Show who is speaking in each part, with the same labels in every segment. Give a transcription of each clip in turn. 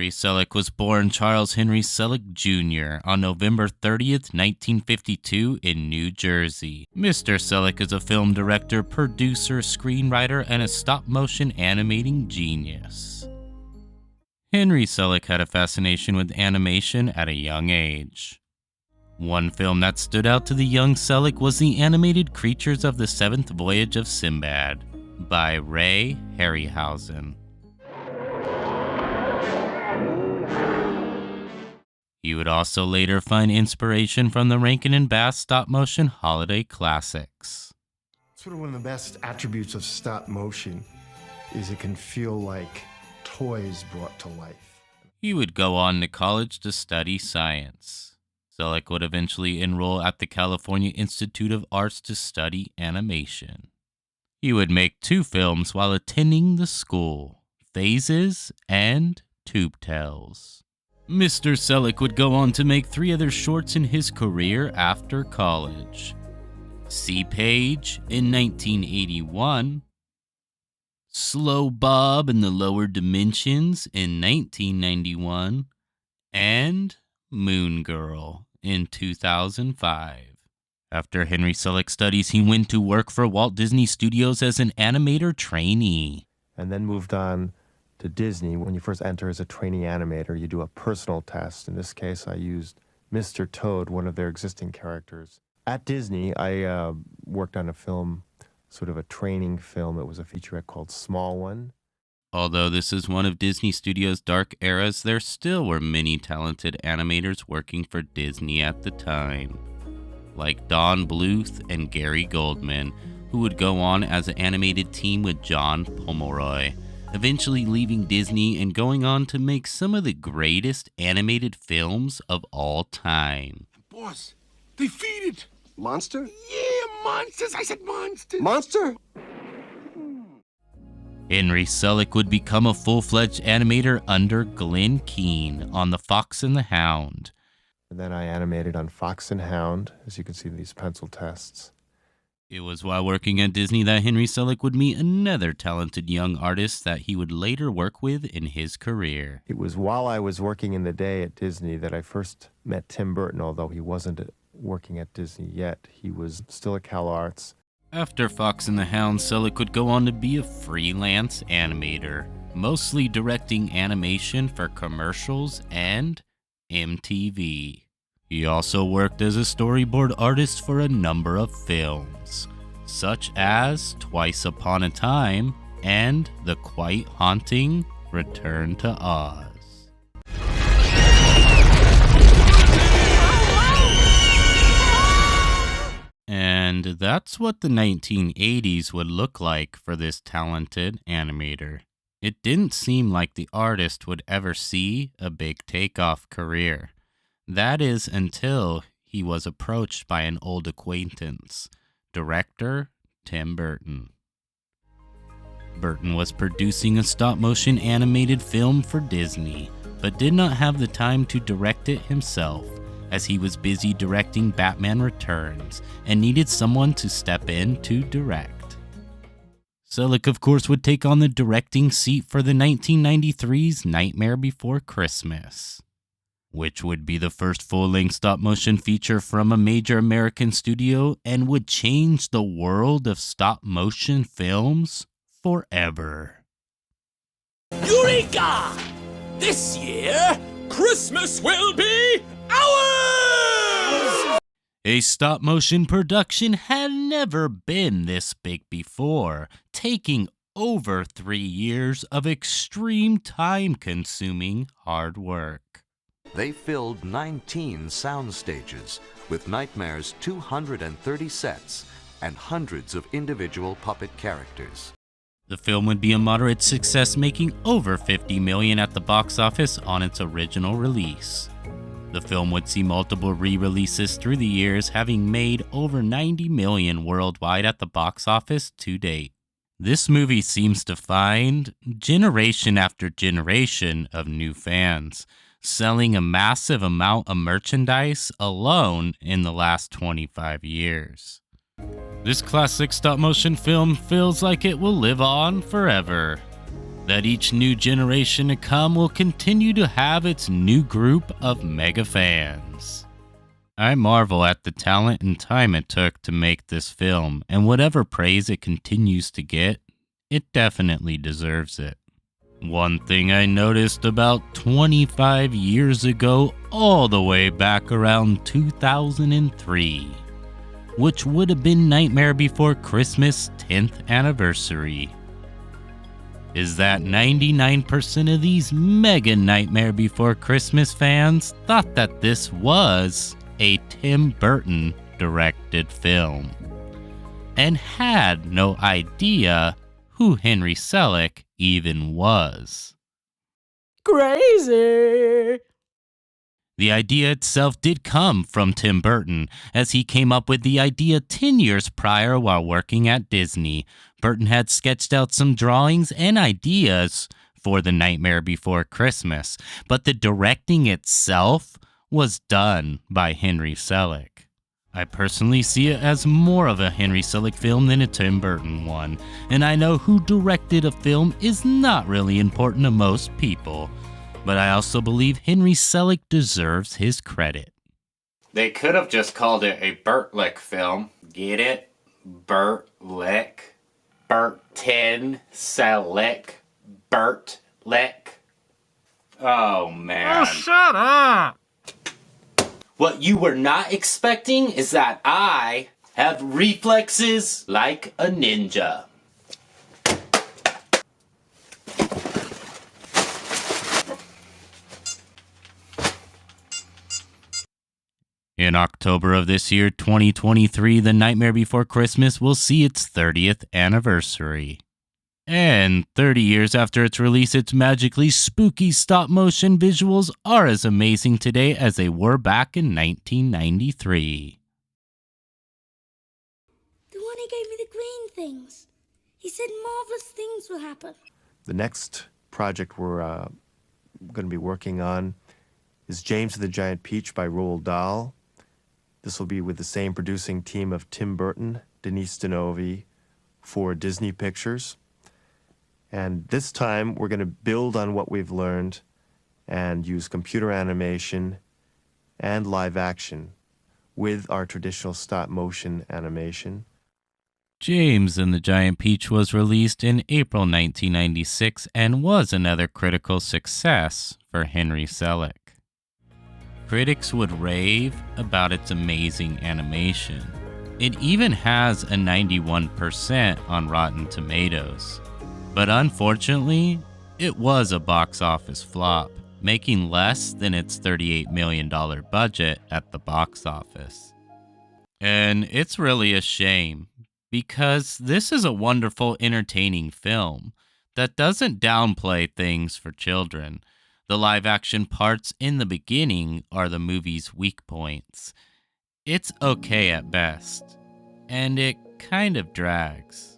Speaker 1: Henry Selick was born Charles Henry Selick Jr. on November 30th, 1952 in New Jersey. Mr. Selick is a film director, producer, screenwriter, and a stop-motion animating genius. Henry Selick had a fascination with animation at a young age. One film that stood out to the young Selick was the animated Creatures of the Seventh Voyage of Sinbad by Ray Harryhausen. He would also later find inspiration from the Rankin and Bass stop-motion holiday classics.
Speaker 2: Sort of one of the best attributes of stop motion is it can feel like toys brought to life.
Speaker 1: He would go on to college to study science. Selick would eventually enroll at the California Institute of Arts to study animation. He would make 2 films while attending the school, Phases and Tube Tales. Mr. Selick would go on to make 3 other shorts in his career after college. Sea Page in 1981, Slow Bob in the Lower Dimensions in 1991, and Moon Girl in 2005. After Henry Selick studies, he went to work for Walt Disney Studios as an animator trainee.
Speaker 3: And then moved on to Disney. When you first enter as a trainee animator, you do a personal test. In this case, I used Mr. Toad, one of their existing characters. At Disney, I worked on a film, sort of a training film. It was a featurette called Small One.
Speaker 1: Although this is one of Disney Studios' dark eras, there still were many talented animators working for Disney at the time, like Don Bluth and Gary Goldman, who would go on as an animated team with John Pomeroy, eventually leaving Disney and going on to make some of the greatest animated films of all time.
Speaker 4: Boss, they feed it.
Speaker 2: Monster?
Speaker 4: Yeah, monsters. I said monsters.
Speaker 2: Monster?
Speaker 1: Henry Selick would become a full-fledged animator under Glenn Keane on The Fox and the Hound.
Speaker 3: And then I animated on Fox and Hound, as you can see in these pencil tests.
Speaker 1: It was while working at Disney that Henry Selick would meet another talented young artist that he would later work with in his career.
Speaker 3: It was while I was working in the day at Disney that I first met Tim Burton, although he wasn't working at Disney yet. He was still at Cal Arts.
Speaker 1: After Fox and the Hound, Selick would go on to be a freelance animator, mostly directing animation for commercials and MTV. He also worked as a storyboard artist for a number of films, such as Twice Upon a Time and the quite haunting Return to Oz. And that's what the 1980s would look like for this talented animator. It didn't seem like the artist would ever see a big takeoff career. That is until he was approached by an old acquaintance, director Tim Burton. Burton was producing a stop-motion animated film for Disney, but did not have the time to direct it himself, as he was busy directing Batman Returns and needed someone to step in to direct. Selick, of course, would take on the directing seat for the 1993's Nightmare Before Christmas, which would be the first full-length stop-motion feature from a major American studio and would change the world of stop-motion films forever.
Speaker 5: Eureka! This year, Christmas will be ours!
Speaker 1: A stop-motion production had never been this big before, taking over 3 years of extreme time-consuming hard work.
Speaker 6: They filled 19 sound stages with Nightmare's 230 sets and hundreds of individual puppet characters.
Speaker 1: The film would be a moderate success, making over $50 million at the box office on its original release. The film would see multiple re-releases through the years, having made over $90 million worldwide at the box office to date. This movie seems to find generation after generation of new fans, selling a massive amount of merchandise alone in the last 25 years. This classic stop-motion film feels like it will live on forever. that each new generation to come will continue to have its new group of mega fans. I marvel at the talent and time it took to make this film, and whatever praise it continues to get, it definitely deserves it. One thing I noticed about 25 years ago, all the way back around 2003, which would have been Nightmare Before Christmas 10th anniversary, is that 99% of these mega Nightmare Before Christmas fans thought that this was a Tim Burton directed film, and had no idea who Henry Selick even was.
Speaker 5: Crazy!
Speaker 1: The idea itself did come from Tim Burton, as he came up with the idea 10 years prior while working at Disney. Burton had sketched out some drawings and ideas for The Nightmare Before Christmas, but the directing itself was done by Henry Selick. I personally see it as more of a Henry Selick film than a Tim Burton one, and I know who directed a film is not really important to most people, but I also believe Henry Selick deserves his credit. They could have just called it a Burt-Lick film. Get it? Burt-Lick. Burton Selick. Burt-Lick. Oh, man.
Speaker 5: Oh, shut up!
Speaker 1: What you were not expecting is that I have reflexes like a ninja. In October of this year, 2023, The Nightmare Before Christmas will see its 30th anniversary. And 30 years after its release, its magically spooky stop-motion visuals are as amazing today as they were back in 1993.
Speaker 7: The one who gave me the green things. He said marvelous things will happen.
Speaker 3: The next project we're going to be working on is James and the Giant Peach by Roald Dahl. This will be with the same producing team of Tim Burton, Denise Denovi for Disney Pictures. And this time, we're going to build on what we've learned and use computer animation and live action with our traditional stop-motion animation.
Speaker 1: James and the Giant Peach was released in April 1996 and was another critical success for Henry Selick. Critics would rave about its amazing animation. It even has a 91% on Rotten Tomatoes. But unfortunately, it was a box office flop, making less than its $38 million budget at the box office. And it's really a shame, because this is a wonderful, entertaining film that doesn't downplay things for children. The live-action parts in the beginning are the movie's weak points. It's okay at best, and it kind of drags.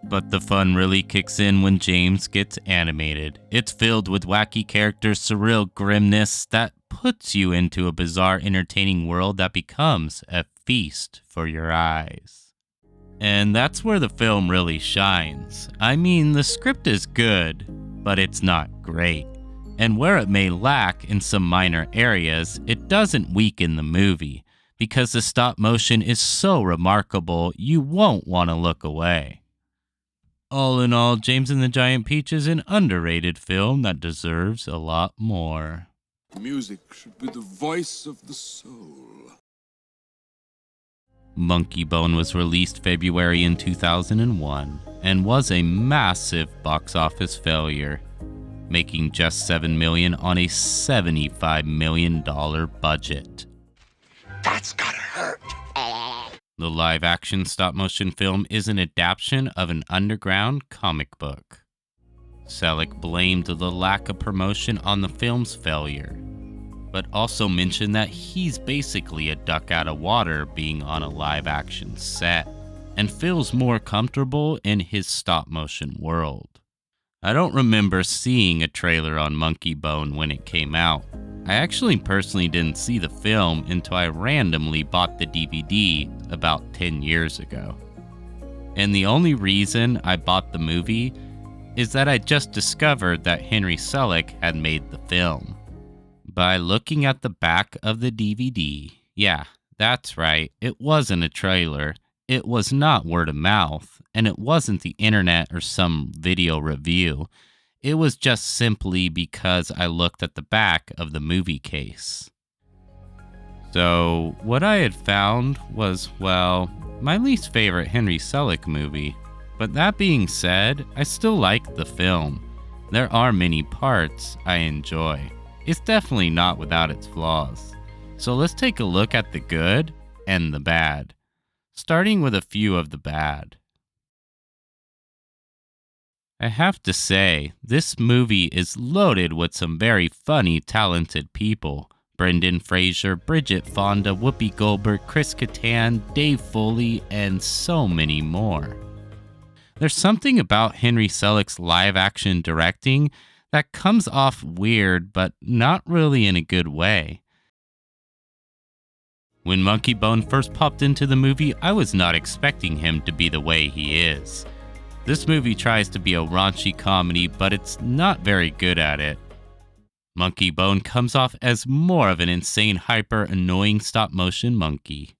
Speaker 1: But the fun really kicks in when James gets animated. It's filled with wacky characters, surreal grimness that puts you into a bizarre, entertaining world that becomes a feast for your eyes. And that's where the film really shines. I mean, the script is good, but it's not great. And where it may lack in some minor areas, it doesn't weaken the movie, because the stop motion is so remarkable you won't want to look away. All in all, James and the Giant Peach is an underrated film that deserves a lot more.
Speaker 4: Music should be the voice of the soul.
Speaker 1: Monkey Bone was released February in 2001 and was a massive box office failure, making just $7 million on a $75 million budget.
Speaker 4: That's gotta hurt.
Speaker 1: The live-action stop-motion film is an adaptation of an underground comic book. Selick blamed the lack of promotion on the film's failure, but also mentioned that he's basically a duck out of water being on a live-action set, and feels more comfortable in his stop-motion world. I don't remember seeing a trailer on Monkey Bone when it came out. I actually personally didn't see the film until I randomly bought the DVD about 10 years ago. And the only reason I bought the movie is that I just discovered that Henry Selick had made the film. By looking at the back of the DVD, yeah, that's right, it wasn't a trailer, it was not word of mouth, and it wasn't the internet or some video review. It was just simply because I looked at the back of the movie case. So, what I had found was, well, my least favorite Henry Selick movie. But that being said, I still like the film. There are many parts I enjoy. It's definitely not without its flaws. So let's take a look at the good and the bad, starting with a few of the bad. I have to say, this movie is loaded with some very funny, talented people. Brendan Fraser, Bridget Fonda, Whoopi Goldberg, Chris Kattan, Dave Foley, and so many more. There's something about Henry Selick's live-action directing that comes off weird, but not really in a good way. When Monkey Bone first popped into the movie, I was not expecting him to be the way he is. This movie tries to be a raunchy comedy, but it's not very good at it. Monkey Bone comes off as more of an insane, hyper-annoying stop-motion monkey.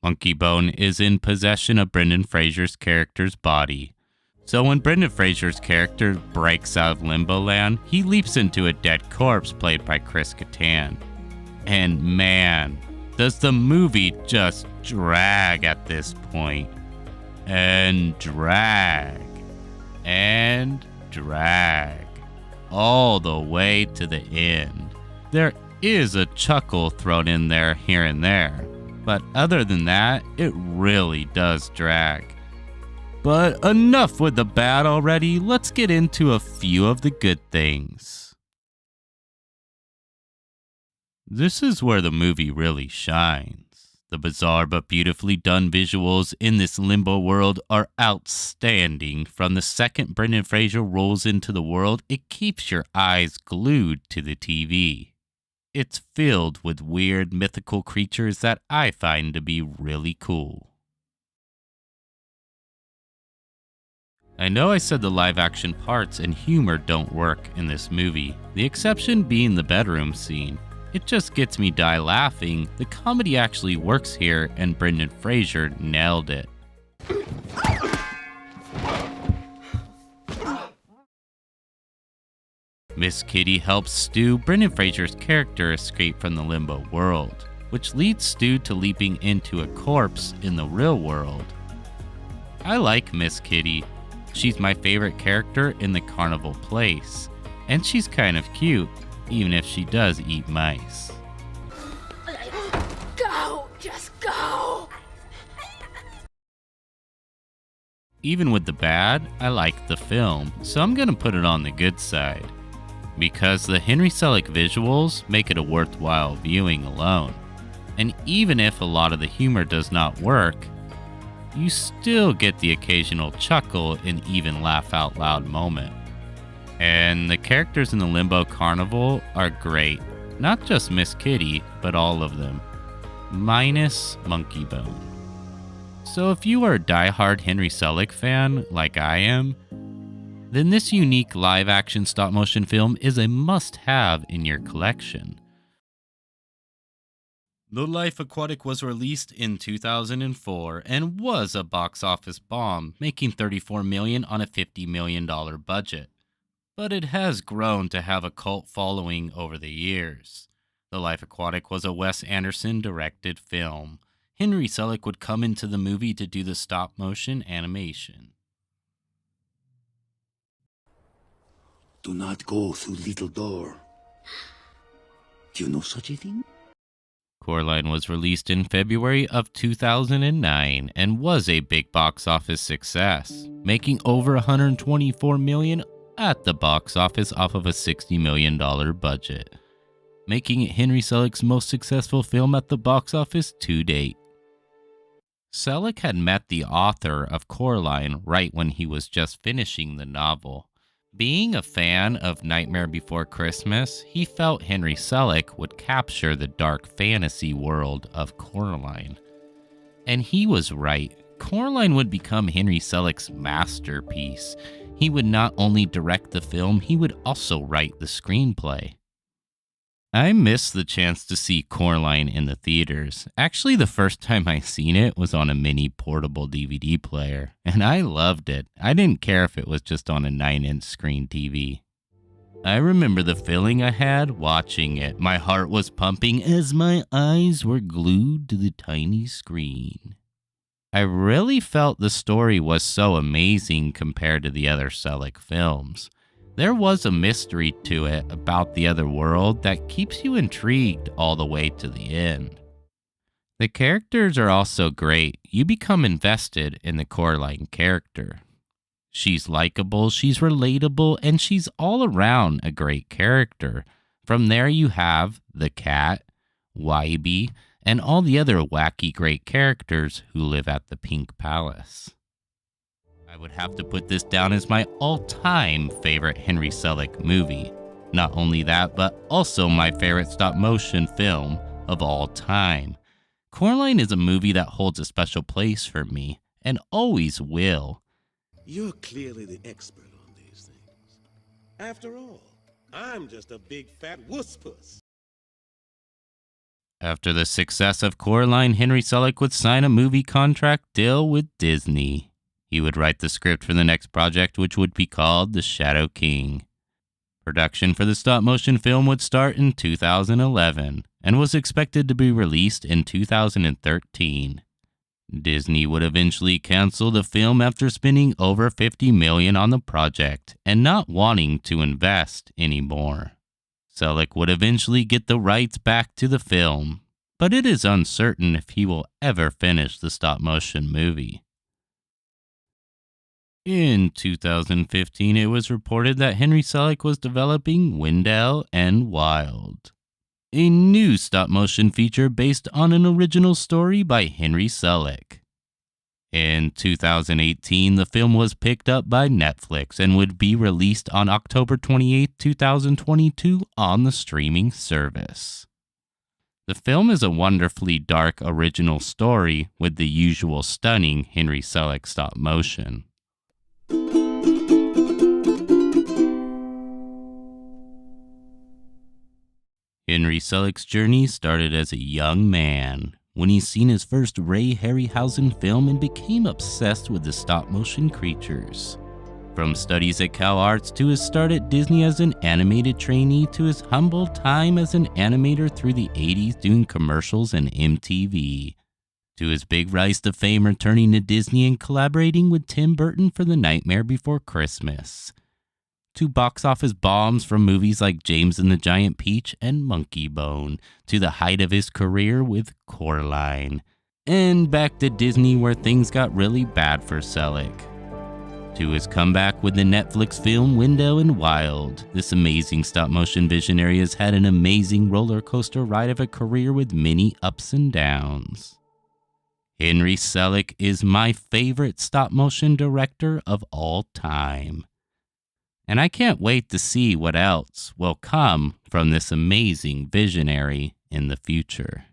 Speaker 1: Monkey Bone is in possession of Brendan Fraser's character's body. So when Brendan Fraser's character breaks out of limbo land, he leaps into a dead corpse played by Chris Kattan. And man, does the movie just drag at this point. And drag. And drag. All the way to the end. There is a chuckle thrown in there here and there. But other than that, it really does drag. But enough with the bad already, let's get into a few of the good things. This is where the movie really shines. The bizarre but beautifully done visuals in this limbo world are outstanding. From the second Brendan Fraser rolls into the world, it keeps your eyes glued to the TV. It's filled with weird mythical creatures that I find to be really cool. I know I said the live-action parts and humor don't work in this movie, the exception being the bedroom scene. It just gets me die laughing. The comedy actually works here, and Brendan Fraser nailed it. Miss Kitty helps Stu, Brendan Fraser's character, escape from the limbo world, which leads Stu to leaping into a corpse in the real world. I like Miss Kitty. She's my favorite character in the carnival place, and she's kind of cute, even if she does eat mice.
Speaker 7: Go! Just go!
Speaker 1: Even with the bad, I like the film, so I'm gonna put it on the good side. Because the Henry Selick visuals make it a worthwhile viewing alone. And even if a lot of the humor does not work, you still get the occasional chuckle and even laugh out loud moment. And the characters in the Limbo Carnival are great. Not just Miss Kitty, but all of them. Minus Monkey Bone. So if you are a diehard Henry Selick fan, like I am, then this unique live-action stop-motion film is a must-have in your collection. The Life Aquatic was released in 2004 and was a box office bomb, making $34 million on a $50 million budget. But it has grown to have a cult following over the years. The Life Aquatic was a Wes Anderson-directed film. Henry Selick would come into the movie to do the stop-motion animation.
Speaker 5: Do not go through little door. Do you know such a thing?
Speaker 1: Coraline was released in February of 2009 and was a big box office success, making over $124 million at the box office off of a $60 million budget, making it Henry Selick's most successful film at the box office to date. Selick had met the author of Coraline right when he was just finishing the novel. Being a fan of Nightmare Before Christmas, he felt Henry Selick would capture the dark fantasy world of Coraline. And he was right. Coraline would become Henry Selick's masterpiece. He would not only direct the film, he would also write the screenplay. I missed the chance to see Coraline in the theaters. Actually, the first time I seen it was on a mini portable DVD player, and I loved it. I didn't care if it was just on a 9-inch screen TV. I remember the feeling I had watching it. My heart was pumping as my eyes were glued to the tiny screen. I really felt the story was so amazing compared to the other Selick films. There was a mystery to it about the other world that keeps you intrigued all the way to the end. The characters are also great. You become invested in the Coraline character. She's likable, she's relatable, and she's all around a great character. From there you have the cat, Wybie, and all the other wacky great characters who live at the Pink Palace. I would have to put this down as my all-time favorite Henry Selick movie. Not only that, but also my favorite stop-motion film of all time. Coraline is a movie that holds a special place for me, and always will.
Speaker 8: You're clearly the expert on these things. After all, I'm just a big fat wuss-puss.
Speaker 1: After the success of Coraline, Henry Selick would sign a movie contract deal with Disney. He would write the script for the next project, which would be called The Shadow King. Production for the stop-motion film would start in 2011 and was expected to be released in 2013. Disney would eventually cancel the film after spending over $50 million on the project and not wanting to invest anymore. Selick would eventually get the rights back to the film, but it is uncertain if he will ever finish the stop-motion movie. In 2015, it was reported that Henry Selick was developing Wendell and Wild, a new stop-motion feature based on an original story by Henry Selick. In 2018, the film was picked up by Netflix and would be released on October 28, 2022 on the streaming service. The film is a wonderfully dark original story with the usual stunning Henry Selick stop-motion. Henry Selick's journey started as a young man when he seen his first Ray Harryhausen film and became obsessed with the stop-motion creatures. From studies at Cal Arts to his start at Disney as an animated trainee to his humble time as an animator through the 80s doing commercials and MTV, to his big rise to fame returning to Disney and collaborating with Tim Burton for The Nightmare Before Christmas, to box office bombs from movies like James and the Giant Peach and Monkey Bone, to the height of his career with Coraline, and back to Disney where things got really bad for Selick. To his comeback with the Netflix film Wendell and Wild, this amazing stop-motion visionary has had an amazing roller coaster ride of a career with many ups and downs. Henry Selick is my favorite stop-motion director of all time. And I can't wait to see what else will come from this amazing visionary in the future.